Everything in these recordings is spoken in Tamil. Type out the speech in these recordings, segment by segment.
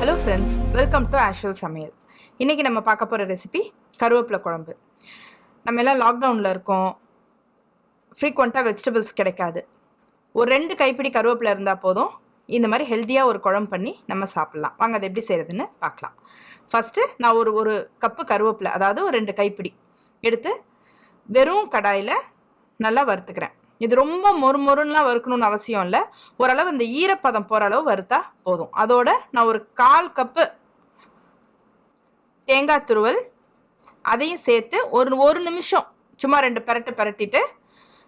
Hello friends, welcome to AshVal சமையல். இன்றைக்கி நம்ம பார்க்க போகிற ரெசிபி கருவேப்பிலை குழம்பு. நம்ம எல்லாம் லாக்டவுனில் இருக்கோம், ஃப்ரீக்வெண்ட்டாக வெஜிடபிள்ஸ் கிடைக்காது. ஒரு 2 கைப்பிடி கருவேப்பிலை இருந்தால் போதும், இந்த மாதிரி ஹெல்த்தியாக ஒரு குழம்பு பண்ணி நம்ம சாப்பிட்லாம். வாங்க அதை எப்படி செய்கிறதுன்னு பார்க்கலாம். ஃபஸ்ட்டு நான் ஒரு கப்பு கருவேப்பிலை, அதாவது ஒரு 2 கைப்பிடி எடுத்து வெறும் கடாயில் நல்லா வறுத்துக்கிறேன். இது ரொம்ப மொறுமொறுன்னெலாம் வறுக்கணும்னு அவசியம் இல்லை. ஓரளவு இந்த ஈரப்பதம் போகிற அளவு வறுத்தா போதும். அதோட நான் ஒரு 1/4 கப்பு தேங்காய் துருவல் அதையும் சேர்த்து ஒரு நிமிஷம் சும்மா 2 பெரட்டு பெரட்டிட்டு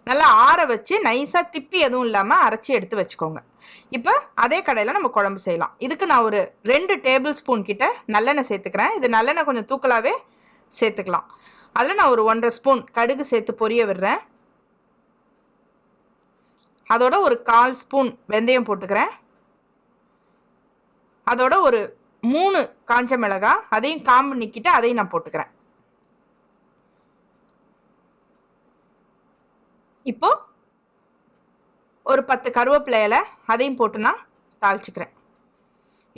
நல்லா ஆற வச்சு நைஸாக திப்பி எதுவும் இல்லாமல் அரைச்சி எடுத்து வச்சுக்கோங்க. இப்போ அதே கடையில் நம்ம குழம்பு செய்யலாம். இதுக்கு நான் ஒரு 2 டேபிள் ஸ்பூன் கிட்ட நல்லெண்ணெய் சேர்த்துக்கிறேன். இது நல்லெண்ணெய் கொஞ்சம் தூக்கலாகவே சேர்த்துக்கலாம். அதில் நான் ஒரு 1.5 ஸ்பூன் கடுகு சேர்த்து பொரிய விடுறேன். அதோட ஒரு 1/4 ஸ்பூன் வெந்தயம் போட்டுக்கிறேன். அதோட ஒரு 3 காஞ்ச மிளகாய், அதையும் காம்பு நிக்கிட்டு அதையும் நான் போட்டுக்கிறேன். இப்போ ஒரு 10 கருவேப்பிலை இலை அதையும் போட்டு நான் தாளிச்சுக்கிறேன்.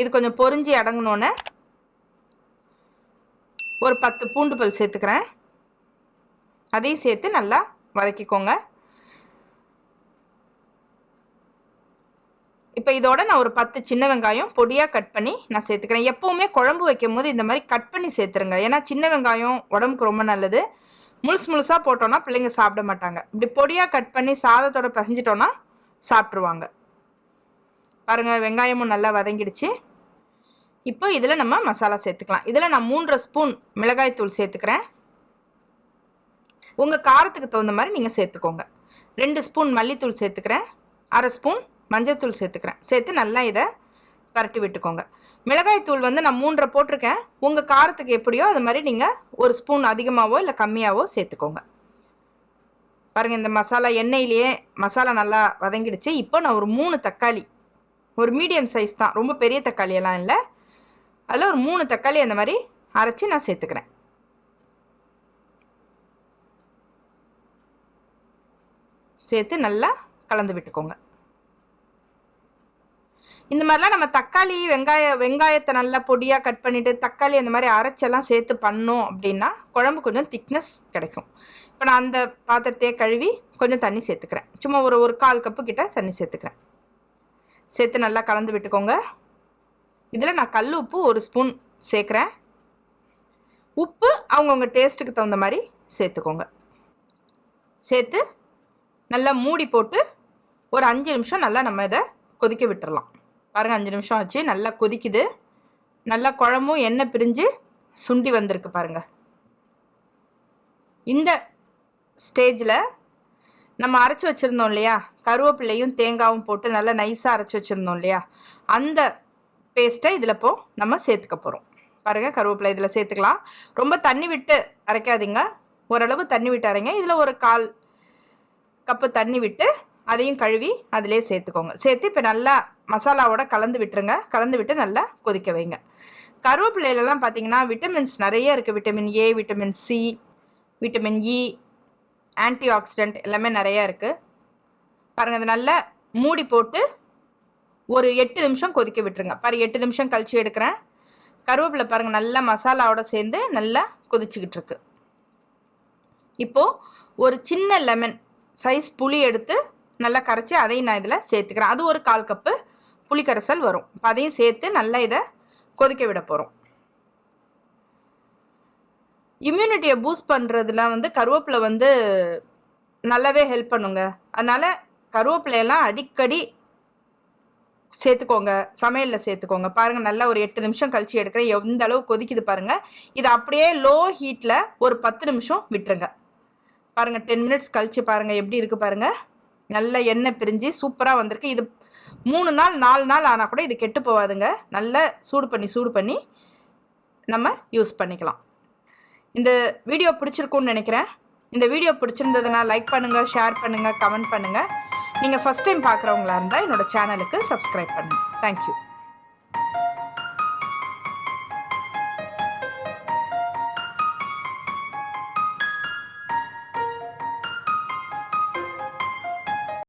இது கொஞ்சம் பொரிஞ்சு அடங்கினோன்னே ஒரு 10 பூண்டு பல் சேர்த்துக்கிறேன். அதையும் சேர்த்து நல்லா வதக்கிக்கோங்க. இப்போ இதோட நான் ஒரு 10 சின்ன வெங்காயம் பொடியாக கட் பண்ணி நான் சேர்த்துக்கிறேன். எப்போவுமே குழம்பு வைக்கும் போது இந்த மாதிரி கட் பண்ணி சேர்த்துருங்க. ஏன்னா சின்ன வெங்காயம் உடம்புக்கு ரொம்ப நல்லது. முழுசாக போட்டோன்னா பிள்ளைங்க சாப்பிட மாட்டாங்க. இப்படி பொடியாக கட் பண்ணி சாதத்தோட பசைஞ்சிட்டோன்னா சாப்பிட்ருவாங்க. பாருங்கள், வெங்காயமும் நல்லா வதங்கிடுச்சு. இப்போ இதில் நம்ம மசாலா சேர்த்துக்கலாம். இதில் நான் 3.5 ஸ்பூன் மிளகாய் தூள் சேர்த்துக்கிறேன். உங்கள் காரத்துக்கு தகுந்த மாதிரி நீங்கள் சேர்த்துக்கோங்க. 2 ஸ்பூன் மல்லித்தூள் சேர்த்துக்கிறேன். 1/2 ஸ்பூன் மஞ்சள்தூள் சேர்த்துக்கிறேன். சேர்த்து நல்லா இதை பரட்டி விட்டுக்கோங்க. மிளகாய் தூள் வந்து நான் 3 போட்டிருக்கேன். உங்கள் காரத்துக்கு எப்படியோ அது மாதிரி நீங்கள் 1 ஸ்பூன் அதிகமாகவோ இல்லை கம்மியாகவோ சேர்த்துக்கோங்க. பாருங்கள், இந்த மசாலா எண்ணெயிலேயே மசாலா நல்லா வதங்கிடுச்சு. இப்போ நான் ஒரு 3 தக்காளி, ஒரு மீடியம் சைஸ் தான், ரொம்ப பெரிய தக்காளியெல்லாம் இல்லை, அதில் ஒரு 3 தக்காளி அந்த மாதிரி அரைச்சி நான் சேர்த்துக்கிறேன். சேர்த்து நல்லா கலந்து விட்டுக்கோங்க. இந்த மாதிரிலாம் நம்ம தக்காளி வெங்காயத்தை நல்லா பொடியாக கட் பண்ணிவிட்டு தக்காளி அந்த மாதிரி அரைச்செல்லாம் சேர்த்து பண்ணோம் அப்படின்னா குழம்பு கொஞ்சம் திக்னஸ் கிடைக்கும். இப்போ நான் அந்த பாத்திரத்தையே கழுவி கொஞ்சம் தண்ணி சேர்த்துக்கிறேன். சும்மா ஒரு 1/4 கப்பு கிட்ட தண்ணி சேர்த்துக்கிறேன். சேர்த்து நல்லா கலந்து விட்டுக்கோங்க. இதில் நான் கல் உப்பு 1 ஸ்பூன் சேர்க்குறேன். உப்பு அவங்கவுங்க டேஸ்ட்டுக்கு தகுந்த மாதிரி சேர்த்துக்கோங்க. சேர்த்து நல்லா மூடி போட்டு ஒரு 5 நிமிஷம் நல்லா நம்ம இதை கொதிக்க விட்டுறலாம். பாருங்கள், 5 நிமிஷம் ஆச்சு. நல்லா கொதிக்குது. நல்லா குழம்பும் எண்ணெய் பிரிஞ்சு சுண்டி வந்திருக்கு பாருங்கள். இந்த ஸ்டேஜில் நம்ம அரைச்சி வச்சுருந்தோம் இல்லையா, கருவேப்பிலையும் தேங்காயும் போட்டு நல்லா நைஸாக அரைச்சி வச்சுருந்தோம் இல்லையா, அந்த பேஸ்ட்டை இதில் நம்ம சேர்த்துக்க போகிறோம். பாருங்கள், கருவேப்பிலை இதில் சேர்த்துக்கலாம். ரொம்ப தண்ணி விட்டு அரைக்காதீங்க, ஓரளவு தண்ணி விட்டு அரைங்க. இதில் ஒரு 1/4 கப்பு தண்ணி விட்டு அதையும் கழுவி அதிலே சேர்த்துக்கோங்க. சேர்த்து இப்போ நல்லா மசாலாவோட கலந்து விட்டுருங்க. கலந்து விட்டு நல்லா கொதிக்க வைங்க. கருவேப்பிலையிலலாம் பார்த்தீங்கன்னா விட்டமின்ஸ் நிறைய இருக்குது. Vitamin A, vitamin C, vitamin E, anti accident எல்லாமே நிறையா இருக்குது. பாருங்கள், அது நல்லா மூடி போட்டு ஒரு 8 நிமிஷம் கொதிக்க விட்டுருங்க. 8 நிமிஷம் கழிச்சு எடுக்கிறேன். கருவேப்பிலை பாருங்கள் நல்லா மசாலாவோட சேர்ந்து நல்லா கொதிச்சுக்கிட்டு இருக்கு. இப்போது ஒரு சின்ன லெமன் சைஸ் புளி எடுத்து நல்லா கரைச்சி அதையும் நான் இதில் சேர்த்துக்கிறேன். அது ஒரு 1/4 கப்பு புளி கரைசல் வரும். இப்போ அதையும் சேர்த்து நல்லா இதை கொதிக்க விட போகிறோம். இம்யூனிட்டியை பூஸ்ட் பண்ணுறதுல வந்து கருவேப்பிலை வந்து நல்லாவே ஹெல்ப் பண்ணுங்க. அதனால் கருவேப்பிலையெல்லாம் அடிக்கடி சேர்த்துக்கோங்க, சமையலில் சேர்த்துக்கோங்க. பாருங்கள், நல்லா ஒரு 8 நிமிஷம் கழிச்சு எடுக்கிறேன். எந்த அளவு கொதிக்குது பாருங்கள். இது அப்படியே லோ ஹீட்டில் ஒரு 10 நிமிஷம் விட்டுருங்க. பாருங்கள், 10 மினிட்ஸ் கழிச்சு பாருங்கள் எப்படி இருக்குது பாருங்கள். நல்ல எண்ணெய் பிரிஞ்சு சூப்பராக வந்திருக்கு. இது 3 நாள் 4 நாள் ஆனால் கூட இது கெட்டு போகாதுங்க. நல்லா சூடு பண்ணி நம்ம யூஸ் பண்ணிக்கலாம். இந்த வீடியோ பிடிச்சிருக்குன்னு நினைக்கிறேன். இந்த வீடியோ பிடிச்சிருந்ததுன்னா லைக் பண்ணுங்கள், ஷேர் பண்ணுங்கள், கமெண்ட் பண்ணுங்கள். நீங்கள் ஃபஸ்ட் டைம் பார்க்குறவங்களா இருந்தால் என்னோடய சேனலுக்கு சப்ஸ்கிரைப் பண்ணுங்கள். தேங்க்யூ.